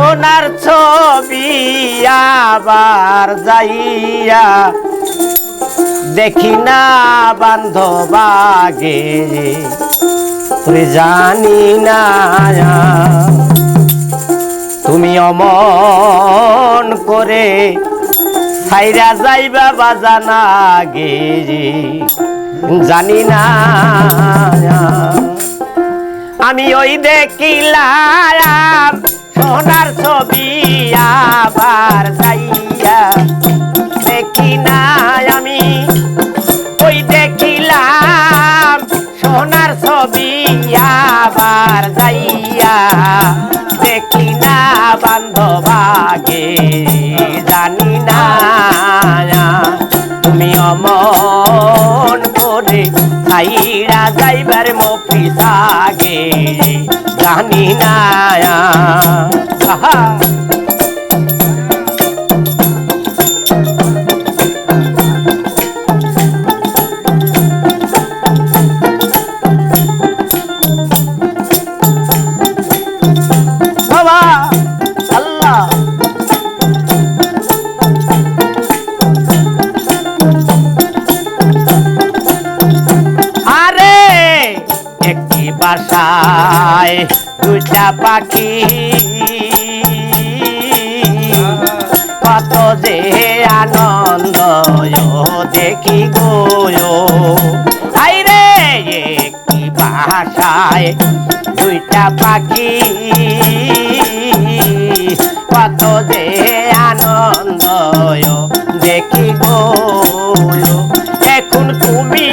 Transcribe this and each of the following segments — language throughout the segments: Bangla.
সোনার ছবি আবার যাইয়া দেখি না বান্ধবাগে তোরে জানি না তুমি অমন করে ছাইরা যাইবা বাজানা গে জানি না আমি ওই দেখিলাম সোনার ছবি আবার যাইয়া দেখি না আমি ওই দেখিলাম সোনার ছবি আবার যাইয়া দেখি না বান্ধবাগে জানি না তুমি অমন করে ছাইরা যাইবার মফিসাগে জানি না বাবা আল্লাহ আরে একটি বাসায় দুইটা পাখি কত যে আনন্দ দেখি গো আইরে একটি বাসায় দুইটা পাখি কত যে আনন্দ দেখি গো এখন তুমি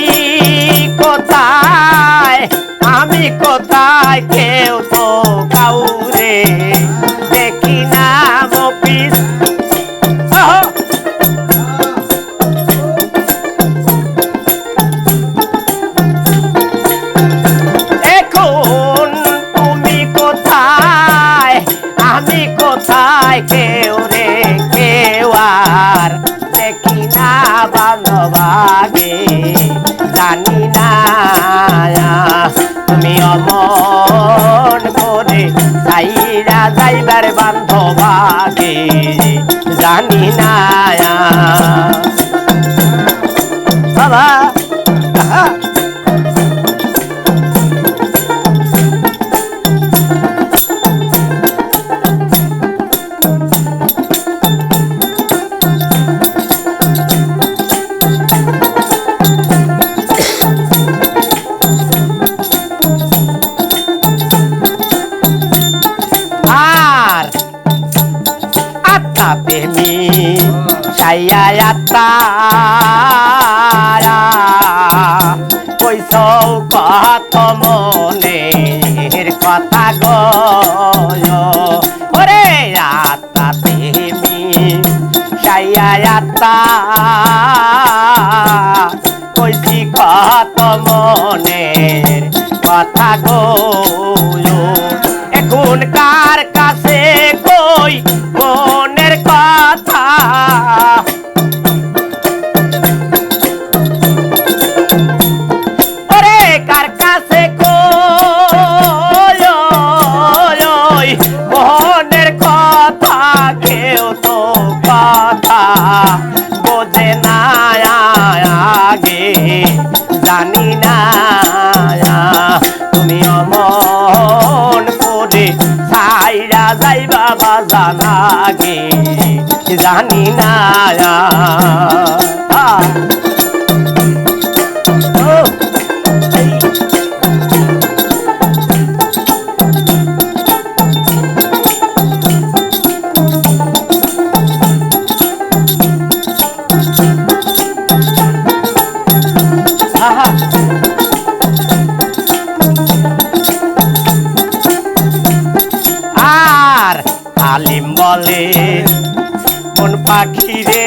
কোথায় আমি কোথায় কেউ তো কাউরে দেখি না মফিজ এখন তুমি কোথায় আমি কোথায় কেউ রে কেউ আর দেখি না বান্ধবাগে জানি না তুমি অমন করে ছাইরা যাইবার বান্ধবাগে জানি না বাবা প্রেমী সাইয়া তারা কইস কত মনের কথা গরে আত্মা প্রেমী সাইয়া কইছি কত মনের কথা গো এখন কার কাছে কই মনের কথা ওরে কার কাছে কই মনের কথা কেউ তো কথা বোঝে না আগে জানি না তুমি অমন করে ছাইরা যাইবা বাজানা গে জানি না আর আলিম বলে মন পাখি রে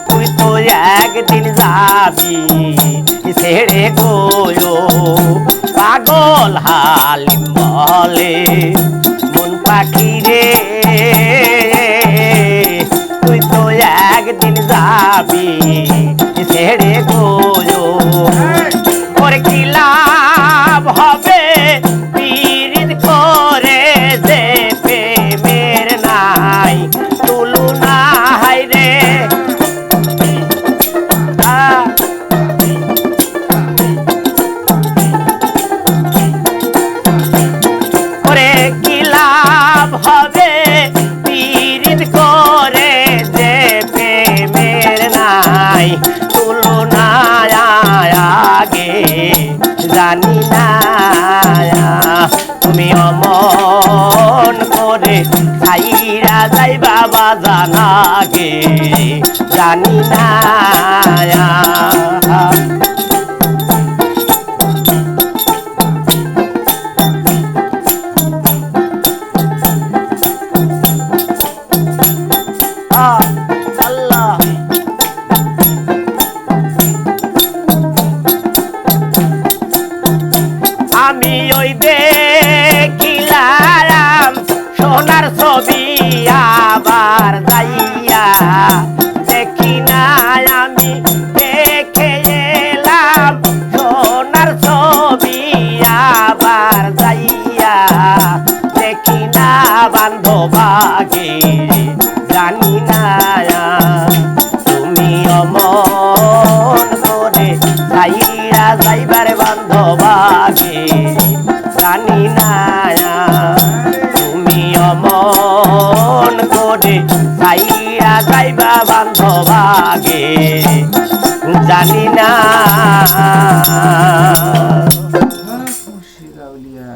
তুই তো একদিন যাবি ছেড়ে গো পাগল হালিম বলে মন পাখি রে তুই তো একদিন যাবি ছেড়ে গো ওর কি লাভ হবে পীড়িত জানা গে জানি না আল্লাহ আমি ওই দেখিলাম সোনার ছবি আবার যাইয়া দেখি না আমি দেখে এলাম সোনার ছবি আবার যাইয়া দেখি না বান্ধবাগে জানি না তুমি অমন করে যাইয়া যাইবার বান্ধবাগে জানি না তুমি অমন করে যাইয়া যাইবা বান্ধবাগে জানি না মুর্শিদ আউলিয়া